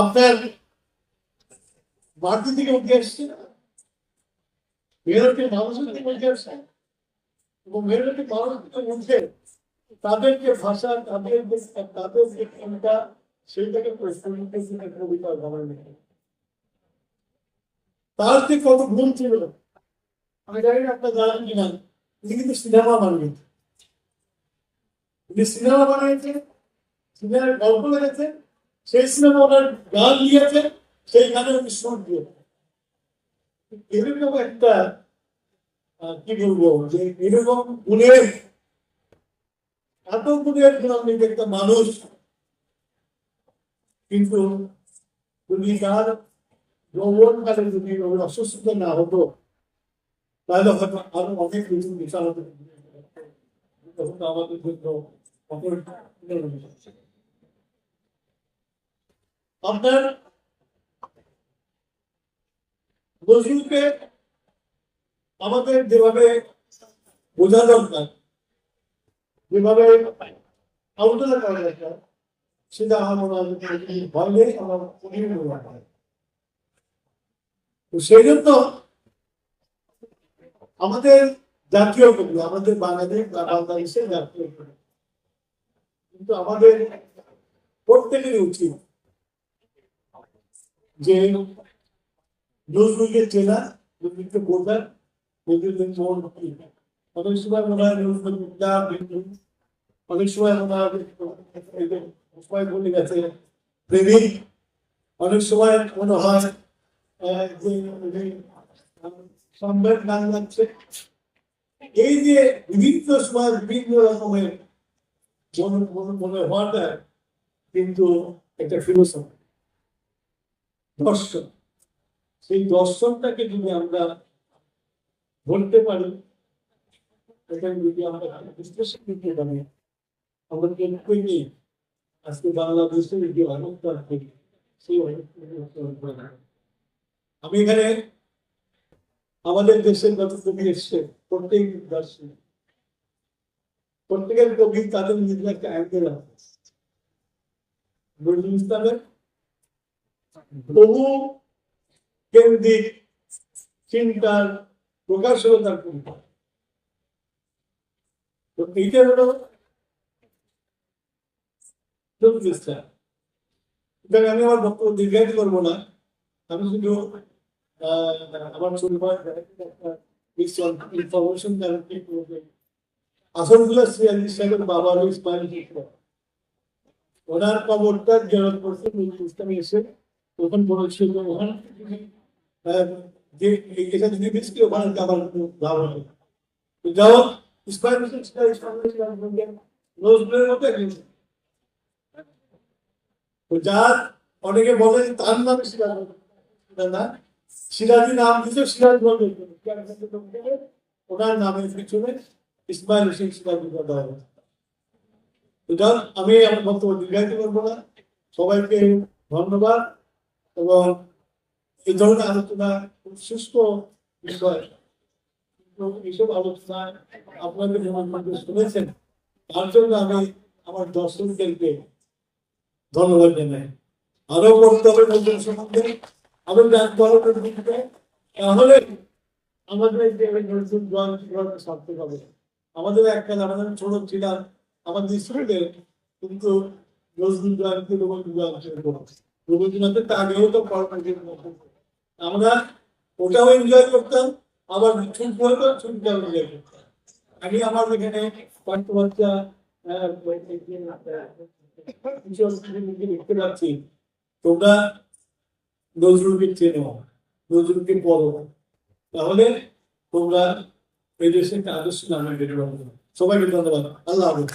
আপনার মাটি থেকে উঠে আসছে, মেরুটি মানুষের থেকে উঠে আসছে, এবং মেরুটি মানুষ থেকে উঠে তাদের যে ভাষা, তাদের যে চিন্তা, সেইটাকে কবিতা ভাবেন। তার যে কত ভুল ছিল আমি জানি না আপনার জানেন কিনা, তিনি কিন্তু সিনেমা বানিয়েছেন। তিনি সিনেমা বানিয়েছেন, সিনেমার গল্প লেগেছেন, সেই সিনেমা ওনার গান লিখেছেন, সেই গানে উনি সুর দিয়েছেন। এরকম একটা কি বলবো, যে এরকম গুণের, এত গুণের গুণান্বিত একটা মানুষ, কিন্তু যদি তার যৌবনকালে যদি অসুস্থতা না হতো, তাহলে হয়তো আরো অনেক কিছু বিশাল হতো। আমাদের জন্য আপনার নজরুলকে আমাদের যেভাবে বোঝা দরকার, যেভাবে আলোচনা করা দরকার, সেটা আমার মনে হয় ভয় নেই, আমার তো সেই জন্য আমাদের জাতীয় কবি, আমাদের বাংলাদেশের জাতীয় কবি, কিন্তু আমাদের প্রত্যেকেরই উচিত যে নজরুলকে চেনা, নজরুলকে বোঝা, নজরুলের মন কি। অনেক সময় মনে হয় নজরুল, অনেক সময় মনে হয় সবাই বলে গেছে প্রেমিক, অনেক সময় মনে হয় যে সম্রাট গান লাগছে। এই যে বিভিন্ন সময় বিভিন্ন রকমের মনে হওয়াটা কিন্তু একটা ফিলোসফি, দর্শন। সেই দর্শনটাকে যদি আমরা বলতে পারি, এখানে যদি আমরা বিশ্লেষণ করতে পারি, আমরা কিন্তু আজকে বাংলাদেশের যে অবস্থান থেকে সেই অবস্থান। আমি এখানে আমাদের দেশের যত কবি এসছে, প্রত্যেক দার্শনিক, প্রত্যেকের কবি তাদের নিজের একটা অ্যাঙ্গেল আছে। নজরুল ইসলামের বহু কেন্দ্রিক চিন্তার প্রকাশ হলো তার কবিতা। তো এইটা হলো নজরুল ইসলাম। আমি আমার বক্তব্য দীর্ঘায়িত করবো না, আমি শুধু আমার ইনফরমেশন আসাদুল্লাহ সিরাজি সাহেবের বাবা হলো ইসমাইল ইকবাল। ওনার কবরটা জিয়ারত করতে নজরুল ইসলাম এসে তখন বলেছিল ওখানে যে এটা যদি বেশি ওখানে আমার লাভ হবে। যাও ইসমাইল নজরুলের মতো একজন, যার অনেকে বলে তার নাম সিরাজ না, সিরাজি নাম দিতে সিরাজ বলবে, ওনার নামের পিছনে ইসমাইল হোসেন সিরাজি দেওয়া হবে। আমি আমার বক্তব্য দীর্ঘায়িত করবো না, সবাইকে ধন্যবাদ। এবং এই ধরনের আলোচনা খুব সুস্থ বিষয়, এইসব আলোচনায় আপনাদের শুনেছেন, তার জন্য আমি আমার দর্শকদেরকে ধন্যবাদ জানাই। আরো বলতে হবে নতুন সম্বন্ধে, আরো জানতে হবে, তাহলে আমাদের যে নতুন সার্থক হবে। আমাদের একটা আমাদের ছোট ছিলাম, আমাদের স্কুলের কিন্তু রবীন্দ্রনাথের আগেও তো আমরা ওটাও এনজয় করতাম, আবার ছুটি হতো ছুটিটাও এনজয় করতাম। আমি আমার এখানে কয়েকটা বাচ্চা দেখতে পাচ্ছি, তোমরা নজরুলকে চেনো, নজরুলকে পড়ো, তাহলে তোমরা এই দেশে একটা আদর্শ নামে বেরোবে। সবাইকে ধন্যবাদ। আল্লাহ হাফেজ।